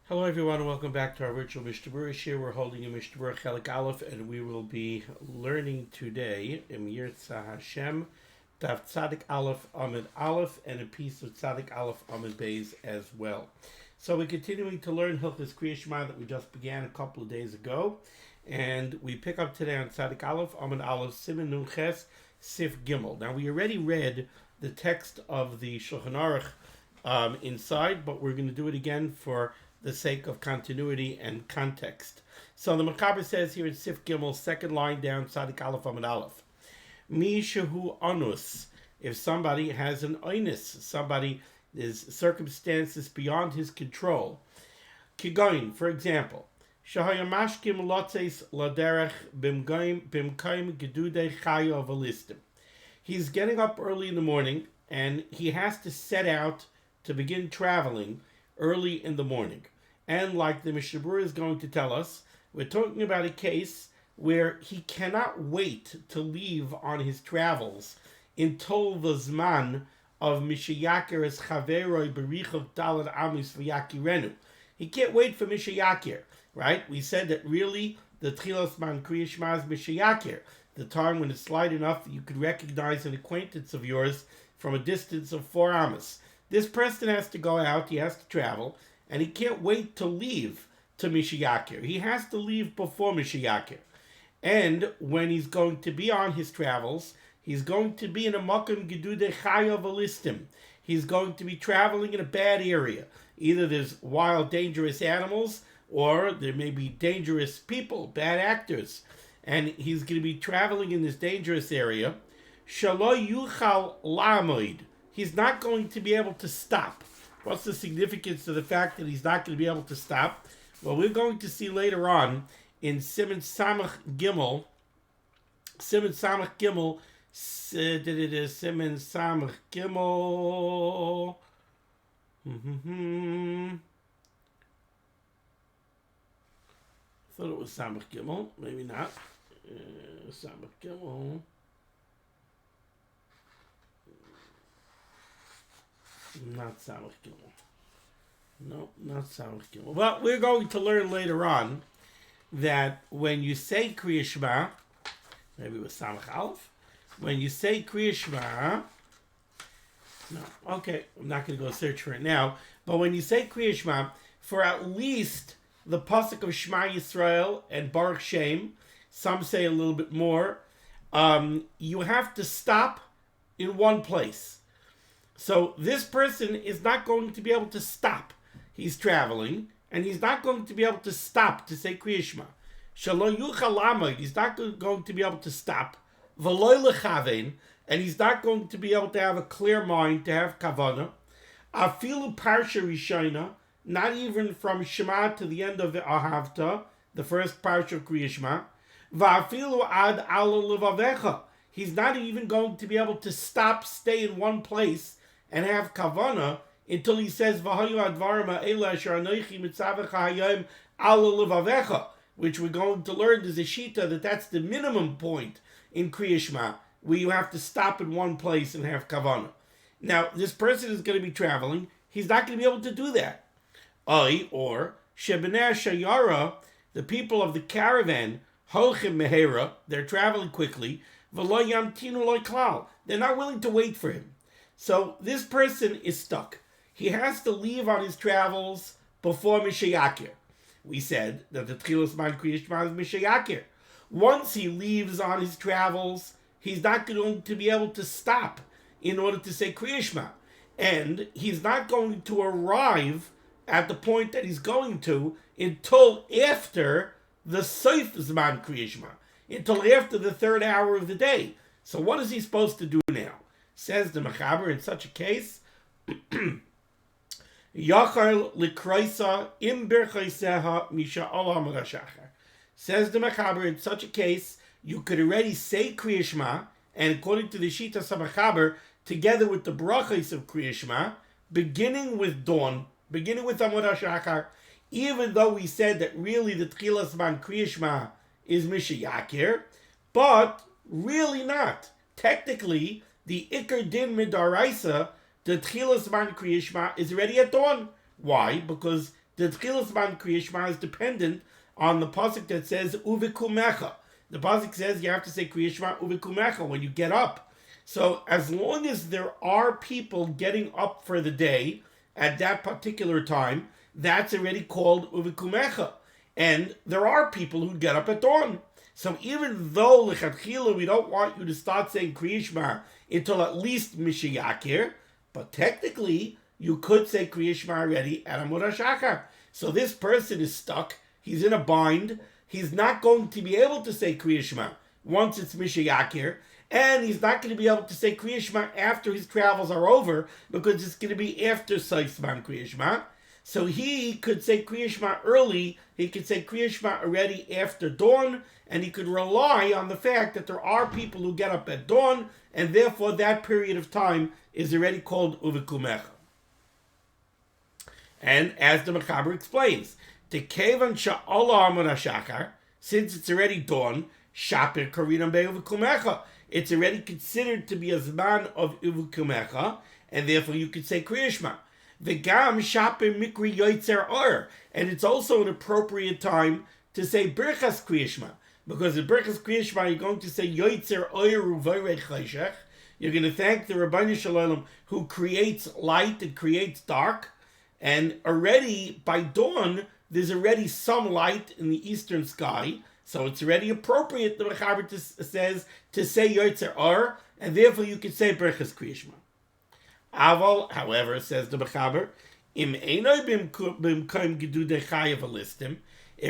Hello everyone and welcome back to our virtual Mishnah Berurah. Here we're holding a Mishnah Berurah Chelik Aleph, and we will be learning today in Yirtzeh Hashem Daf Tzadik Aleph Amid Aleph and a piece of Tzadik Aleph Amid Beis as well. So we're continuing to learn Hilchos Krias Shema that we just began a couple of days ago, and we pick up today on Tzadik Aleph Amid Aleph Siman Nun Ches Sif Gimel. Now we already read the text of the Shulchan Aruch inside, but we're going to do it again for the sake of continuity and context. So the Mechaber says here in Sif Gimel, second line down, Tzadik Aleph Amid Aleph, Mi shehu onus, if somebody has an oinus, somebody is circumstances beyond his control. Kigoin, for example, Shahaya mashkim lotzeis laderech bimkaim gedudei chayo v'listim. He's getting up early in the morning and he has to set out to begin traveling early in the morning. And like the Mishnah Berurah is going to tell us, we're talking about a case where he cannot wait to leave on his travels until the zman of Mishayakir as Chaveroi Berichov Dalad Amis V'Yakirenu. He can't wait for Mishayakir, right? We said that really the Hilchos Krias Shema is Mishayakir, the time when it's light enough that you could recognize an acquaintance of yours from a distance of 4 amas. This person has to go out, he has to travel, and he can't wait to leave to Mishayakir. He has to leave before Mishayakir. And when he's going to be on his travels, he's going to be in a makom gedudei chayo v'listim. He's going to be traveling in a bad area. Either there's wild, dangerous animals, or there may be dangerous people, bad actors. And he's going to be traveling in this dangerous area. Shalo yuchal lamoid. He's not going to be able to stop. What's the significance of the fact that he's not going to be able to stop? Well, we're going to see later on in Siman Samach Gimel, Siman Samach Gimel, Siman Samach Gimel, I thought it was Samach Gimel, maybe not. Samach Gimel. Not Samach Gimel. No, not Samach Gimel. Well, we're going to learn later on that when you say Krias Shema, maybe it was Samach Aleph, when you say Krias Shema, no, okay, I'm not going to go search for it now, but when you say Krias Shema, for at least the pasuk of Shema Yisrael and Baruch Shem, some say a little bit more, you have to stop in one place. So this person is not going to be able to stop. He's traveling, and he's not going to be able to stop to say Krias Shema. Shalo yuchal lamoid, he's not going to be able to stop. V'lo lechavein, and he's not going to be able to have a clear mind, to have kavanah. Afilu parsha rishona, not even from Shema to the end of Ahavta, the first parsha of Krias Shema. Va'afilu ad ala levavecha, he's not even going to be able to stop, stay in one place, and have kavanah until he says V'hayu advarim ha'ela asher anochi mitzavecha hayom ala levavecha, which we're going to learn is a shita that's the minimum point in Krias Shema, where you have to stop in one place and have kavanah. Now, this person is going to be traveling. He's not going to be able to do that. Or Shebenei Shayara, the people of the caravan, Holchim Mehera, they're traveling quickly. V'lo yamtinu lo klal, they're not willing to wait for him. So this person is stuck. He has to leave on his travels before Mishayakir. We said that the Hilchos Krias Shema is Mishayakir. Once he leaves on his travels, he's not going to be able to stop in order to say Krias Shema. And he's not going to arrive at the point that he's going to until after the Sof Zman Krias Shema, until after the third hour of the day. So what is he supposed to do now? Says the Mechaber, in such a case, Yachal likroisa im berchaiseha misha olam rashachar. Says the Mechaber, in such a case, you could already say Krias Shema, and according to the Shita Mechaber, together with the brachos of Krias Shema, beginning with dawn, beginning with Amud HaShachar, even though we said that really the Hilchos Krias Shema is Mishayakir, but really not. Technically, the Iker Din Midaraisa, the Hilchos Krias Shema is already at dawn. Why? Because The Tchilas zman Krias Shema is dependent on the pasuk that says uvikumecha. The pasuk says you have to say Krias Shema uvikumecha when you get up. So as long as there are people getting up for the day at that particular time, that's already called uvikumecha. And there are people who get up at dawn. So even though lechatchila we don't want you to start saying Krias Shema until at least mishiyakir, but technically you could say Krias Shema already at Amud HaShachar. So this person is stuck. He's in a bind. He's not going to be able to say Krias Shema once it's mishiyakir, and he's not going to be able to say Krias Shema after his travels are over because it's going to be after Siman Krias Shema. So he could say Krias Shema early. He could say Krias Shema already after dawn, and he could rely on the fact that there are people who get up at dawn, and therefore that period of time is already called uvikumecha. And as the Mechaber explains, Tekevan sha'olah Amud HaShachar, since it's already dawn, shapir karinam be'uvikumecha, it's already considered to be a zman of uvikumecha, and therefore you could say Krias Shema. V'gam shapir mikri yoitzer or, and it's also an appropriate time to say birchas Krias Shema, because in birchas Krias Shema you're going to say yoitzer or u'vorech chayshech. You're going to thank the Rabbeinu Shalom who creates light and creates dark, and already by dawn there's already some light in the eastern sky, so it's already appropriate, the Mechaber says, to say yoitzer or, and therefore you could say birchas Krias Shema. Aval, however, says the Mechaber, if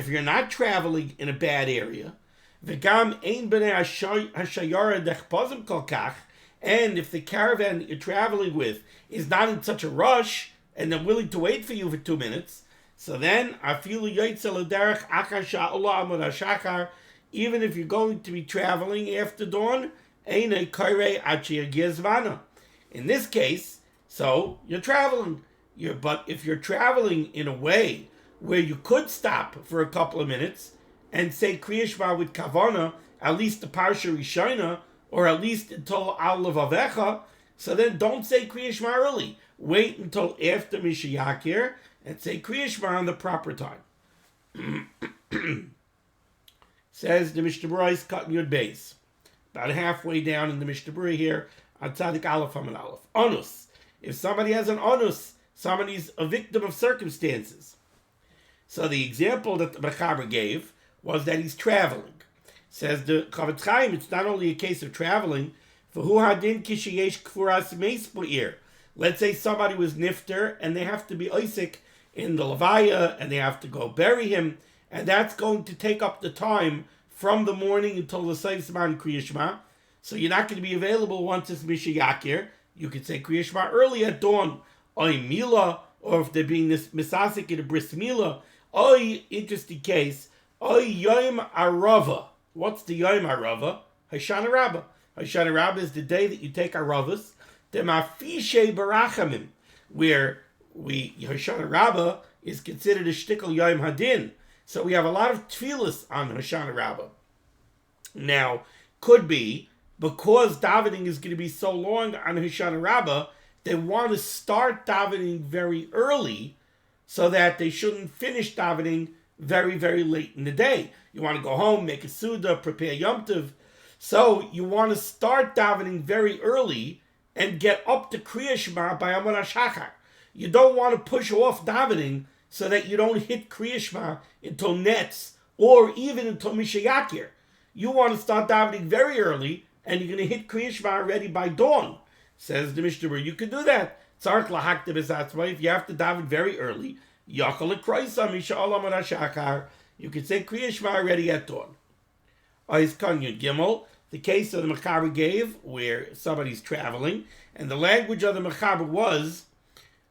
you're not traveling in a bad area, and if the caravan that you're traveling with is not in such a rush and they're willing to wait for you for 2 minutes, so then even if you're going to be traveling after dawn, in this case, so you're traveling. But if you're traveling in a way where you could stop for a couple of minutes and say Krias Shema with Kavana, at least the Parsha Rishona, or at least until Al Levavecha, so then don't say Krias Shema early. Wait until after Mishiyakir and say Krias Shema on the proper time. Says the Mishnah Berurah is cutting your base. About halfway down in the Mishnah Berurah here, on Tzadik Aleph Amud Aleph. Onus. If somebody has an onus, somebody's a victim of circumstances. So the example that the Mechaber gave was that he's traveling. Says the Chavetz Chaim, it's not only a case of traveling. For hu hadin kishiyesh kfuras meis bo'ir. Let's say somebody was nifter and they have to be Isaac in the Levaya and they have to go bury him, and that's going to take up the time from the morning until the Siman Krias Shema. So you're not going to be available once it's Mishiyakir. You could say Krias Shema early at dawn. Oy Mila, or if they're being this Misasik in a Bris Mila. Oy, interesting case. Oy Yom Arava. What's the Yom Arava? Hoshana Rabbah. Hoshana Rabbah is the day that you take Aravas. The Mafishe Barachamim, where Hoshana Rabbah is considered a shtickle Yom Hadin. So we have a lot of tefillas on Hoshana Rabbah. Now, could be because davening is going to be so long on Hoshana Rabbah, they want to start davening very early so that they shouldn't finish davening very, very late in the day. You want to go home, make a Suda, prepare Yom Tov. So you want to start davening very early and get up to Krias Shema by Amud HaShachar. You don't want to push off davening so that you don't hit Krias Shema until Netz or even until Mishiyakir. You want to start davening very early and you're going to hit Krias Shema already by dawn. Says the Mishnah Berurah, you can do that. Tzarich lahakta b'satzma, if you have to daven very early, yachal l'kroisa misha'al Amud HaShachar, you can say Krias Shema already at dawn. Ois Kanyud Gimel, the case that the Mechaber gave, where somebody's traveling, and the language of the Mechaber was,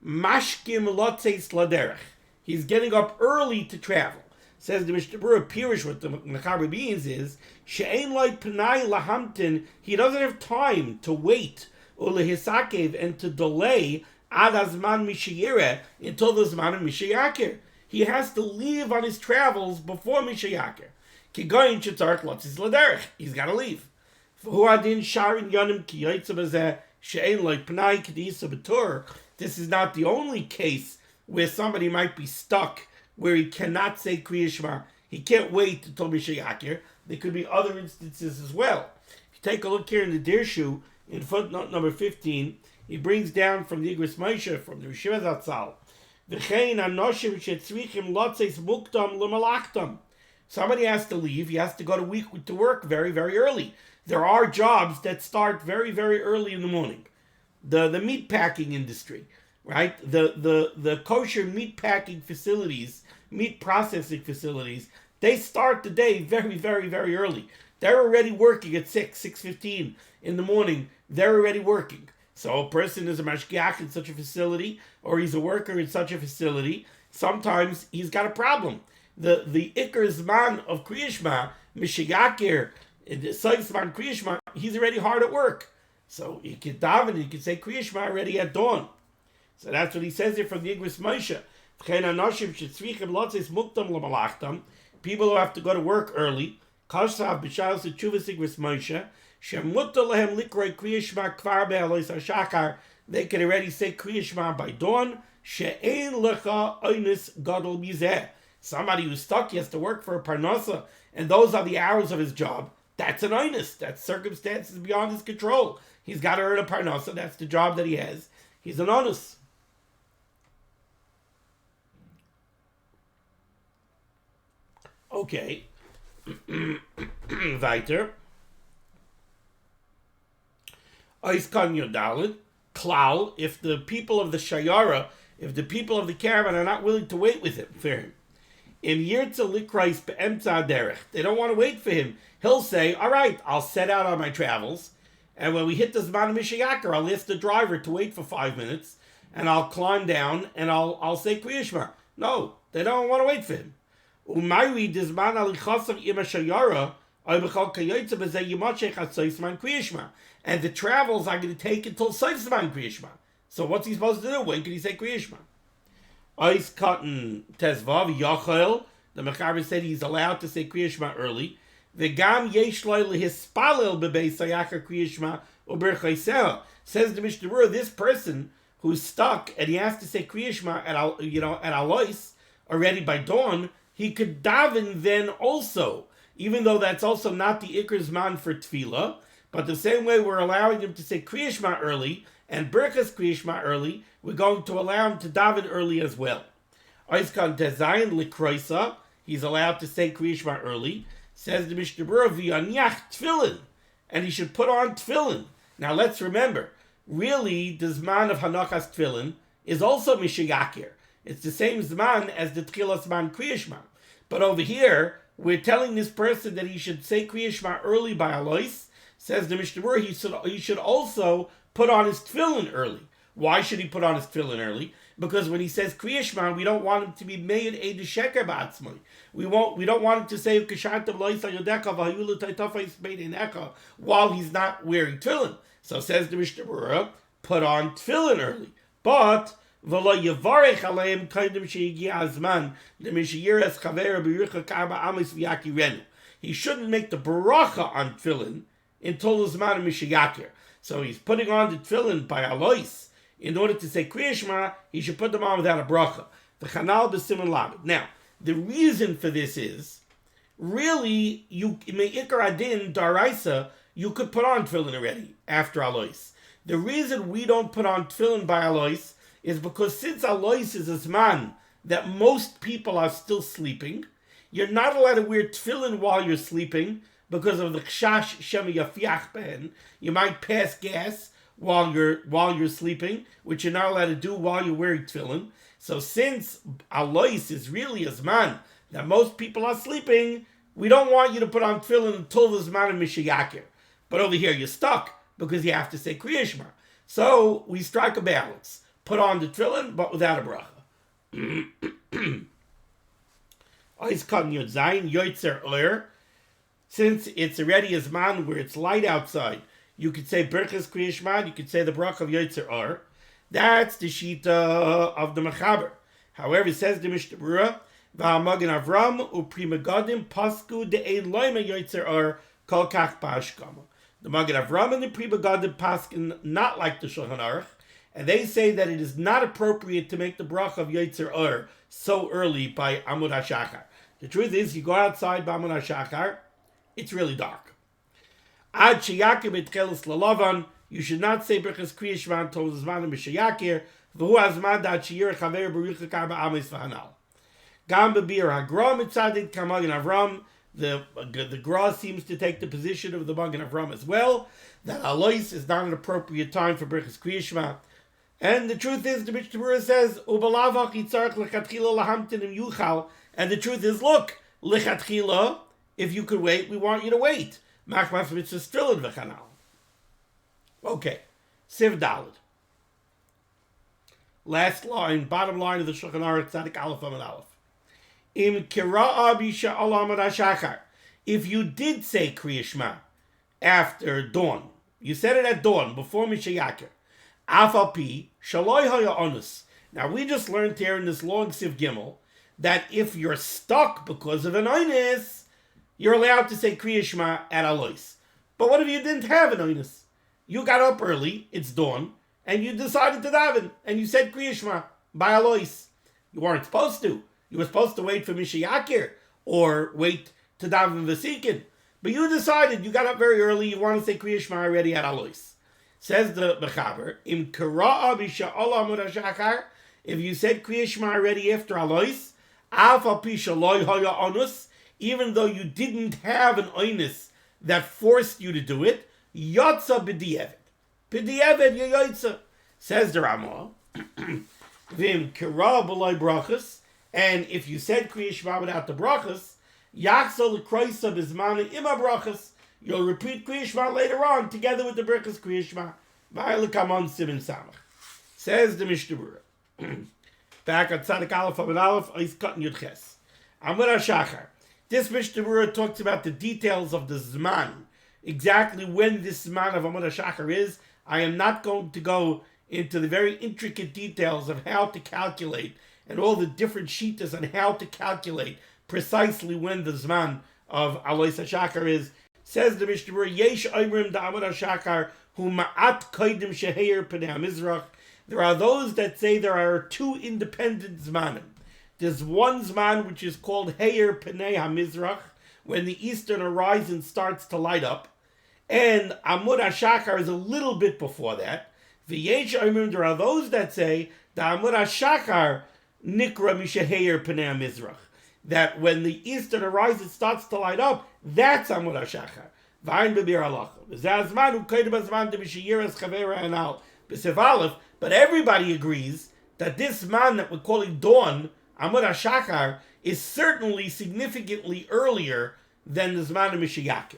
mashkim lotzeis laderech. He's getting up early to travel. Says the Mishnah Berurah, Pirish, what the Mechaber means is, she'ein loy p'nai lahamtin, he doesn't have time to wait, ulehisakev, and to delay, ad hazman mishiyireh, until the zman of Mishiyakir. He has to leave on his travels before Mishiyakir. He's got to leave. This is not the only case where somebody might be stuck, where he cannot say Krias Shema. He can't wait until Mishayakir. There could be other instances as well. If you take a look here in the Dirshu, in footnote number 15, he brings down from the Igros Moshe, from the Rishiva Zatzal, V'chein anoshim shetzrichim lotzeis muktam l'malachtam. Somebody has to leave. He has to go to work very, very early. There are jobs that start very, very early in the morning. The meat packing industry, right? The kosher meat packing facilities, meat processing facilities, they start the day very, very, very early. They're already working at 6:15 in the morning. They're already working. So a person is a mashgiach in such a facility, or he's a worker in such a facility, sometimes he's got a problem. The ikar zman of Krias Shema, Mishayakir, the zman Krias Shema, he's already hard at work. So he can daven, he can say Krias Shema already at dawn. So that's what he says here from the Igros Moshe. People who have to go to work early, they can already say Krias Shema by dawn. Somebody who's stuck, he has to work for a parnasa, and those are the hours of his job. That's an onus. That's circumstances beyond his control. He's got to earn a parnasa. That's the job that he has. He's an onus. Okay. Weiter. Oiskan Yodalid. Klal. If the people of the Shayara, if the people of the caravan are not willing to wait with him, for him, in Yirtza Likrais Be'emtza Derech, they don't want to wait for him. He'll say, all right, I'll set out on my travels, and when we hit the Zman Mishayakir, I'll ask the driver to wait for 5 minutes, and I'll climb down, and I'll say Krias Shema. No, they don't want to wait for him. Umayri Dizman Alichasav Ima Shayara, and the travels are going to take until Zman Krias Shema. So what's he supposed to do? When can he say Krias Shema? Ois Cotton Tezvav Yachel. The Mechaber said he's allowed to say Krias Shema early. V'gam yesh lo lehispalel bebeis hayachar Krias Shema uberchaiseh. Says the Mishnah Berurah, this person who's stuck and he has to say Krias Shema at Alois already by dawn, he could daven then also, even though that's also not the ikar zman for tefillah. But the same way we're allowing him to say Krias Shema early and Berachas Krias Shema early, we're going to allow him to daven early as well. Oiskan Tezayin Likroisa, he's allowed to say Krias Shema early. Says the Mishnah Berurah, V'yanyach tefillin, and he should put on tefillin. Now let's remember, really the zman of Hanachas tefillin is also Mishayakir. It's the same zman as the Tchilas zman Krias Shema. But over here, we're telling this person that he should say Krias Shema early by Alois. Says the Mishnah Berurah, he should also put on his tefillin early. Why should he put on his tefillin early? Because when he says Krias Shema, we don't want him to be made a sheker ba'atzmai. We don't want him to say while he's not wearing tefillin. So says the Mishnah Berurah, put on tefillin early. But he shouldn't make the baracha on tefillin until the zman of Mishayakir. So he's putting on the tefillin by Alois. In order to say Krias Shema, he should put them on without a bracha. The Chanal b'Siman Lamed. Now, the reason for this is, really, you me'ikar adin daraisa, you could put on tefillin already after Alois. The reason we don't put on tefillin by Alois is because since Alois is a zman that most people are still sleeping, you're not allowed to wear tefillin while you're sleeping because of the kshash shema yafiach ben. You might pass gas while you're sleeping, which you're not allowed to do while you're wearing tefillin. So since Alois is really a zman that most people are sleeping, we don't want you to put on tefillin until the zman of Mishayakir. But over here you're stuck because you have to say Krias Shema. So we strike a balance. Put on the tefillin, but without a bracha. Since it's already a zman where it's light outside, you could say Berachas Krias Shema, you could say the bracha of Yotzer Or. That's the shita of the Mechaber. However, it says the Mishnah Berurah, V'hamagen Avram u'Prima Gadim pasku de'ein loyma Yotzer Or kol kach ba'ashkama. The Magen Avram and the Prima Gadim paskin not like the Shulchan Aruch, And they say that it is not appropriate to make the bracha of Yotzer Or so early by Amud HaShachar. The truth is, you go outside by Amud HaShachar, it's really dark. Ad Sheyakim Etchelis Lalavan, you should not say Birchas Krias Shema until the zman of Meshayakir, V'hu hazman dat sheyir chaver b'rucha karba amis v'hanal. Gam b'bir hagra mitzadik k'magen Avram, the Gra seems to take the position of the Magen Avram as well, that Alois is not an appropriate time for Birchas Krias Shema. And the truth is, the Mishnah Berurah says, Ubalavach yitzarech lechatchila lahamtin im yuchal. And the truth is, look, lechatchila, if you could wait, we want you to wait. Machmas mitzvah strilin v'chanal. Okay, Siv Daled. Last line, bottom line of the Shulchan Aruch Tzadik Aleph Amud Aleph. Im kira'a b'sha'al Amud HaShachar. If you did say Krias Shema after dawn, you said it at dawn, before Mishayakir, Afal pi shaloi haya onus. Now we just learned here in this long Siv Gimel that if you're stuck because of an oinus, you're allowed to say Krias Shema at Alois. But what if you didn't have an oinus? You got up early, it's dawn, and you decided to daven, and you said Krias Shema by Alois. You weren't supposed to. You were supposed to wait for Mishayakir or wait to daven Vesikin. But you decided, you got up very early, you want to say Krias Shema already at Alois. Says the Mechaber, Im kira'a b'sha'al Amud HaShachar, if you said Krias Shema already after Alois, Afal pi shaloi haya onus, even though you didn't have an oinus that forced you to do it, Yotza b'di'evet. B'di'evet yotza. Says the Ramah, Vim kira'a b'loi brachas, and if you said Krias Shema without the brachas, Yachzol l'kroisa b'zman ima brachas, you'll repeat Krias Shema later on, together with the Birchas Krias Shema. V'aylekamon Siman Samach. Says the Mishnah Berurah. Back at Tzadik Aleph Amud Aleph, he's cutting Yud Ches. Amud HaShachar. This Mishnah Berurah talks about the details of the zman, exactly when this zman of Amud HaShachar is. I am not going to go into the very intricate details of how to calculate and all the different shittas on how to calculate precisely when the zman of Alois HaShachar is. Says the Mishnah Berurah, Yesh Oimrim da Amud HaShachar hu ma'at koidim sheheir pnei HaMizrach. There are those that say there are two independent zmanim. There's one zman which is called heir pnei HaMizrach, when the eastern horizon starts to light up, and Amud HaShachar is a little bit before that. V'yesh Oimrim, there are those that say that Amud HaShachar nikra misheheir pnei HaMizrach, that when the eastern horizon starts to light up, that's Amud HaShachar. V'ayin b'bir halacha. V'zeh hu koydem hazman de mishiyiras chavera anal b'sev aleph. But everybody agrees that this man that we're calling dawn, Amud HaShachar, is certainly significantly earlier than the zman of Mishayakir.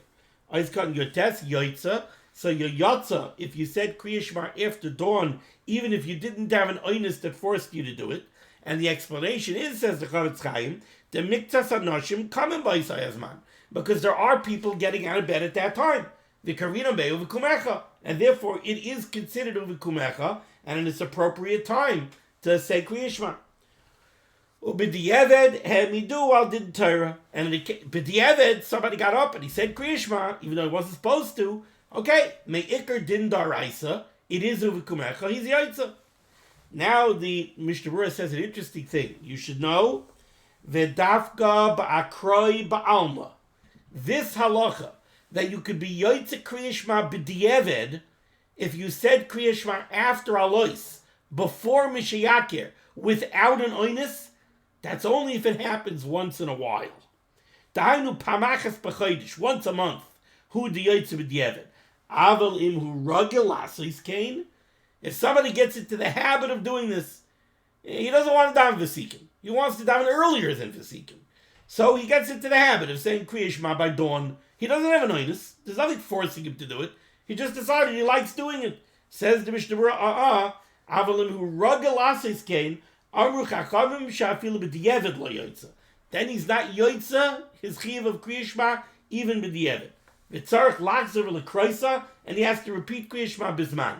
I was cutting your test, Yotza. So your Yotza, if you said Krias Shema after dawn, even if you didn't have an oinus that forced you to do it, and the explanation is, says the Chavetz Chaim, the miktas hanoshim coming by Sayazman, because there are people getting out of bed at that time. The karina be uvikumecha, and therefore it is considered uvikumecha, and it's appropriate time to say Krias Shema. Ubidiyeved hemidu al din Torah, and bidiyeved somebody got up and he said Krias Shema, even though he wasn't supposed to. Okay, me'ikr din daraisa, it is uvikumecha, he's yaitza. Now the Mishnah Berurah says an interesting thing. You should know, V'dafka ba'akroi ba'alma. This halacha, that you could be Yoitze Krias Shema b'di'eved, if you said Krias Shema after Alois, before Mishayakir, without an oinus, that's only if it happens once in a while. Dainu pamachas b'chodesh, once a month, hu di'yoitze b'di'eved. Aval im hu ragil asois kain. If somebody gets into the habit of doing this, he doesn't want to daven Vesikin. He wants to daven earlier than Vesikin. So he gets into the habit of saying Krias Shema by dawn. He doesn't have an oinus. There's nothing forcing him to do it. He just decided he likes doing it. Says the Mishnah Berurah, Avalim hu ragel ases kain, amru chachamim shafilu b'di'eved lo yoitza. Then he's not yoitza, his chiyuv of Krias Shema, even b'di'eved. V'tzarech lachzer l'kroisa, and he has to repeat Krias Shema bizman.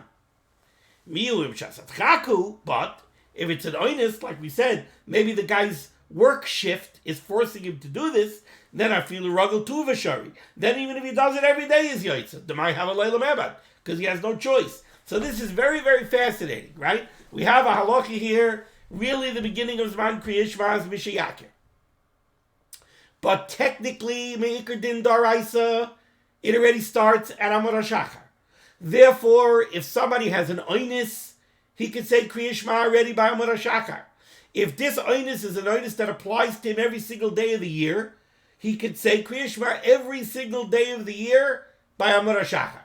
But if it's an oinus, like we said, maybe the guy's work shift is forcing him to do this, then I feel a ruggle tu v'shari. Then even if he does it every day, is yoitza. They might have a leila mebad, because he has no choice. So this is very, very fascinating, right? We have a halacha here, really the beginning of Zman Krias Shema is Mishiakir. But technically, Me'ikr Din Daraisa, it already starts at Amud HaShachar. Therefore, if somebody has an oinus, he could say Krias Shema already by Amud HaShachar. If this oinus is an oinus that applies to him every single day of the year, he could say Krias Shema every single day of the year by Amud HaShachar.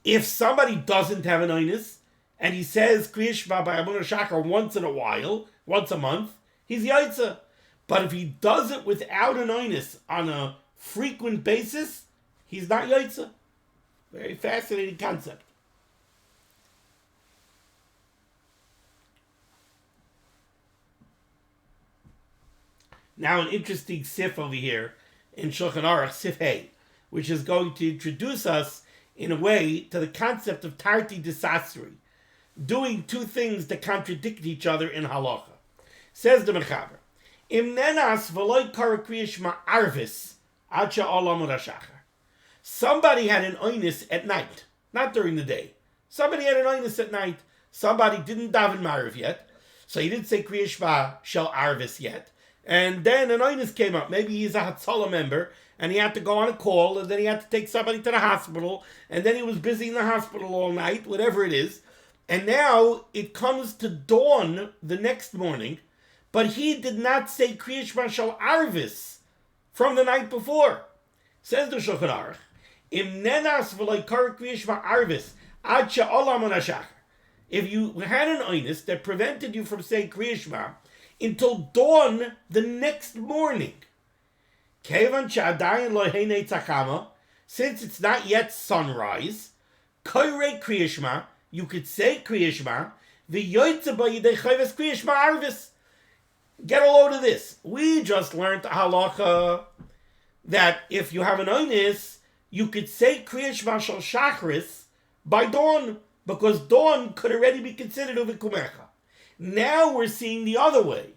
If somebody doesn't have an oinus, and he says Krias Shema by Amud HaShachar once in a while, once a month, he's Yaitza. But if he does it without an oinus on a frequent basis, he's not Yaitza. Very fascinating concept. Now an interesting sif over here in Shulchan Aruch, Sif Hey, which is going to introduce us in a way to the concept of Tarti Disasri, doing two things that contradict each other in halacha. Says the Mechaber, Im nenas v'loy kara Krias Shema arvis ad she'ol Amud HaShachar. Somebody had an oinus at night, not during the day. Somebody had an oinus at night. Somebody didn't daven Mariv yet, so he didn't say Krias Shema shel arvis yet. And then an oinus came up. Maybe he's a Hatzalah member, and he had to go on a call, and then he had to take somebody to the hospital, and then he was busy in the hospital all night, whatever it is. And now it comes to dawn the next morning, but he did not say Krias Shema shel arvis from the night before. Says the Shulchan Aruch, Im nenas v'loy kara Krias Shema arvis ad she'ol Amud HaShachar. If you had an oinus that prevented you from saying Krias Shema until dawn the next morning, Kevan she'adayin lo heinei tzachama, since it's not yet sunrise, koirei Krias Shema, you could say Krias Shema, v'yoytze ba yidei chayves Krias Shema arvis. Get a load of this. We just learned a halacha that if you have an oinus, you could say Krias Shema shel Shacharis by dawn, because dawn could already be considered uvikumecha. Now we're seeing the other way.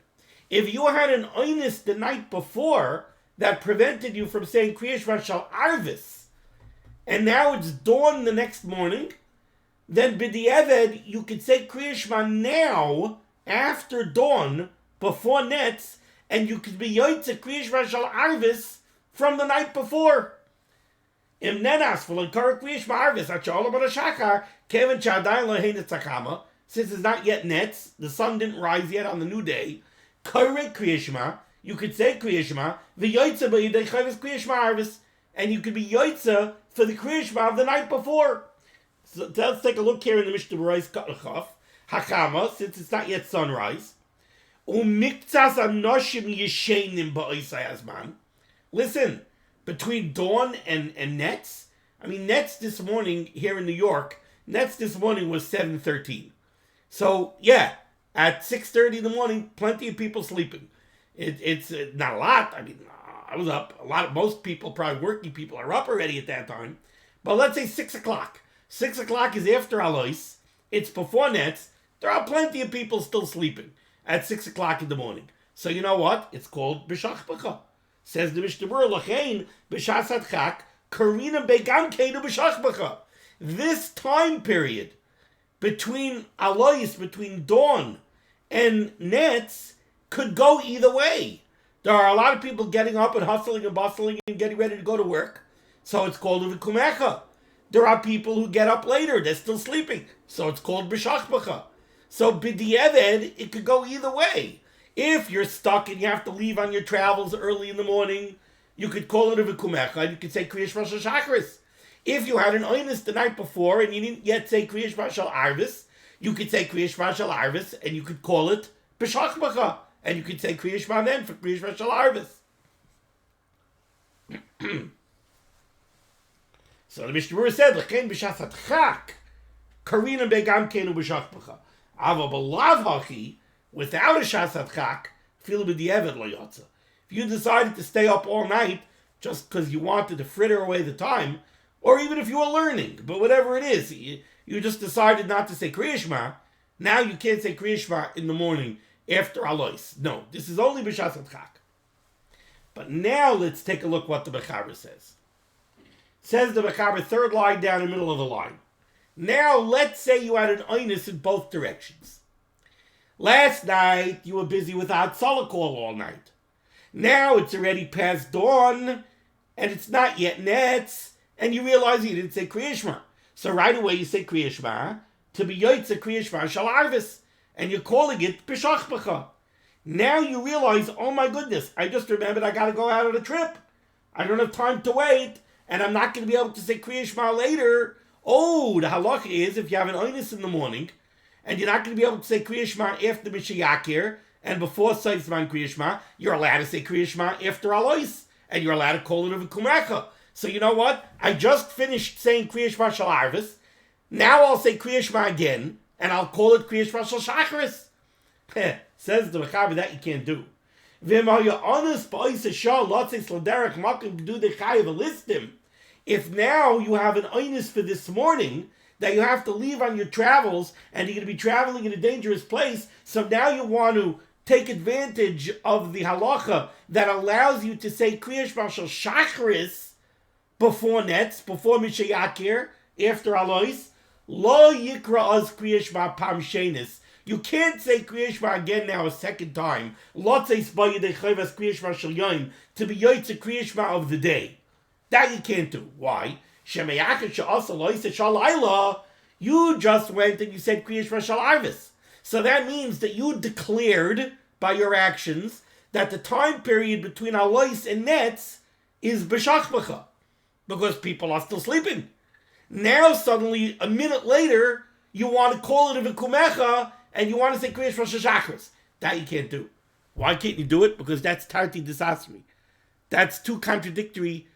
If you had an oinus the night before that prevented you from saying Krias Shema shel arvis, and now it's dawn the next morning, then b'di'eved you could say Krias Shema now after dawn before nets, and you could be yoytze Krias Shema shel arvis from the night before. Im nenas v'lo kara Krias Shema arvis at she'ol Amud HaShachar kevan she'adayin lo heinei tzachama, since it's not yet nets, the sun didn't rise yet on the new day, koirei Krias Shema, you could say Krias Shema, v'yoytze ba yidei chayves Krias Shema arvis, and you could be yoytze for the Krias Shema of the night before. So let's take a look here in the Mishnah Berurah, Hakama, since it's not yet sunrise. Umiktzas anoshim yeshenim ba'isai hazman. Listen, between dawn and nets, I mean, nets this morning here in New York, nets this morning was 7:13. So, yeah, at 6:30 in the morning, plenty of people sleeping. It's not a lot. I mean, I was up. Most people, probably working people, are up already at that time. But let's say 6 o'clock. 6 o'clock is after Alois. It's before nets. There are plenty of people still sleeping at 6 o'clock in the morning. So you know what? It's called B'shach B'cha. Says the Mishnah Berurah, L'chein b'shas hadchak, karina begam keinu b'shach b'cha. This time period between Alois, between dawn and nets, could go either way. There are a lot of people getting up and hustling and bustling and getting ready to go to work. So it's called Uvikumecha. There are people who get up later. They're still sleeping. So it's called B'shach B'cha. So b'di'eved, it could go either way. If you're stuck and you have to leave on your travels early in the morning, you could call it a v'kumecha and you could say Krias Shema shel Shacharis. If you had an oinus the night before and you didn't yet say Krias Shema shel Arvis, you could say Krias Shema shel Arvis and you could call it B'shach B'cha. And you could say Krias Shema then for Krias Shema shel Arvis. So the Mishnah Berurah said, L'chein b'shas hadchak, karina begam keinu b'shach b'cha. Ava b'lav hachi, without a shas hadchak, filu b'di'eved lo yotza. If you decided to stay up all night just because you wanted to fritter away the time, or even if you were learning, but whatever it is, you just decided not to say Krias Shema, now you can't say Krias Shema in the morning after Alois. No, this is only b'shas hadchak. But now let's take a look what the Mechaber says. Says the Mechaber, third line down in the middle of the line. Now, let's say you had an oinus in both directions. Last night, you were busy with Hatzalah call all night. Now, it's already past dawn, and it's not yet Netz, and you realize you didn't say Krias Shema. So right away, you say Krias Shema, to be Yoitze Krias Shema Shal Arvis, and you're calling it B'Shach B'cha. Now you realize, oh my goodness, I just remembered I got to go out on a trip. I don't have time to wait, and I'm not going to be able to say Krias Shema later. Oh, the halacha is if you have an oinus in the morning, and you're not going to be able to say Krias Shema after Mishayakir and before zman Krias Shema, you're allowed to say Krias Shema after Alois, and you're allowed to call it a V'kumecha. So you know what? I just finished saying Krias Shema Shal Arvis. Now I'll say Krias Shema again, and I'll call it Krias Shema Shal Shacharis. Says the Mechaber that you can't do. If now you have an oinus for this morning that you have to leave on your travels and you're going to be traveling in a dangerous place, so now you want to take advantage of the halacha that allows you to say Krias Shema Shal Shacharis before Netz, before Mishayakir, after Alois, Lo Yikra Az Krias Shema Pam Shenis. You can't say Krias Shema again now a second time. Lotzeis Ba Yidei Chayvas Krias Shema Shel Yoim, to be Yoitze Krias Shema of the day. That you can't do. Why? Shemeyachid She'asa Loise Shalayla. You just went and you said Krias Shema Shal Arvis. So that means that you declared by your actions that the time period between Alois and Netz is B'Shach B'cha, because people are still sleeping. Now suddenly, a minute later, you want to call it a V'kumecha, and you want to say Krias Shema Shal Shacharis. That you can't do. Why can't you do it? Because that's Tarti Disasri. That's two contradictory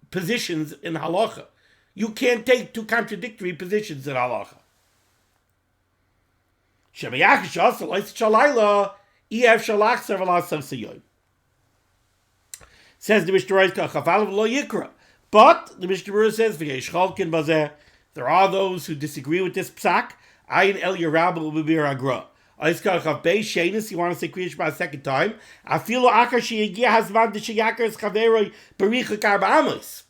positions in halacha. You can't take two contradictory positions in halacha. Says the Mishnah Berurah, but the Mishnah Berurah says there are those who disagree with this psak. Ayin el Yerabah ubibir agra. You want to say Krias Shema a second time.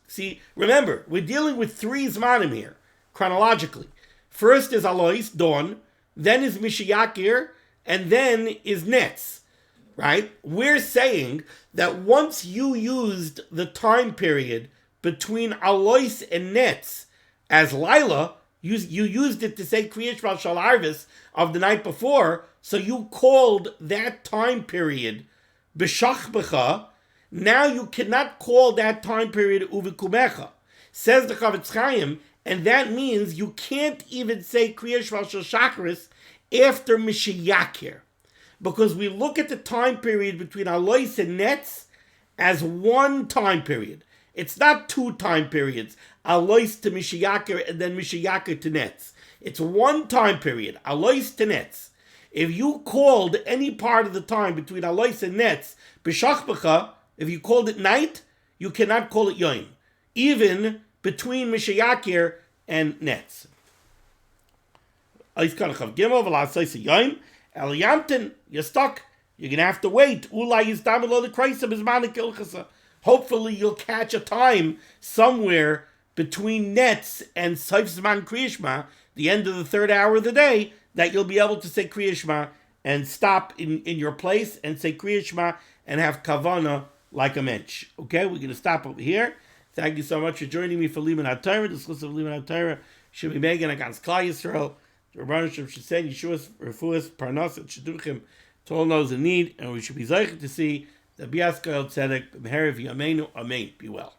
See, remember, we're dealing with three zmanim here, chronologically. First is Alois, dawn, then is Mishayakir, and then is Netz. Right? We're saying that once you used the time period between Alois and Netz as Laila, you used it to say Krias Shema Shal Arvis of the night before, so you called that time period B'Shach B'cha. Now you cannot call that time period Uvikumecha. Says the Chavetz Chaim, and that means you can't even say Krias Shema Shal Shacharis after Mishayakir, because we look at the time period between Alois and Netz as one time period. It's not two time periods, Alois to Mishayakir and then Mishayakir to Netz. It's one time period, Alois to Netz. If you called any part of the time between Alois and Netz B'Shach B'cha, if you called it night, you cannot call it Yoim, even between Mishayakir and Netz. You're stuck. You're going to have to wait. Hopefully you'll catch a time somewhere between Netz and zman Krias Shema, the end of the third hour of the day, that you'll be able to say Krias Shema and stop in your place and say Krias Shema and have kavana like a mensch. Okay, we're going to stop over here. Thank you so much for joining me for limud HaTorah. This list of limud HaTorah should be megan against Klal Yisrael. The Rebbeinu Shem should say Yeshua's refuas parnas and shidduchim to all those in need, and we should be zeicher to see the bias koel tzedek b'meherav yameinu. Amen. Be well.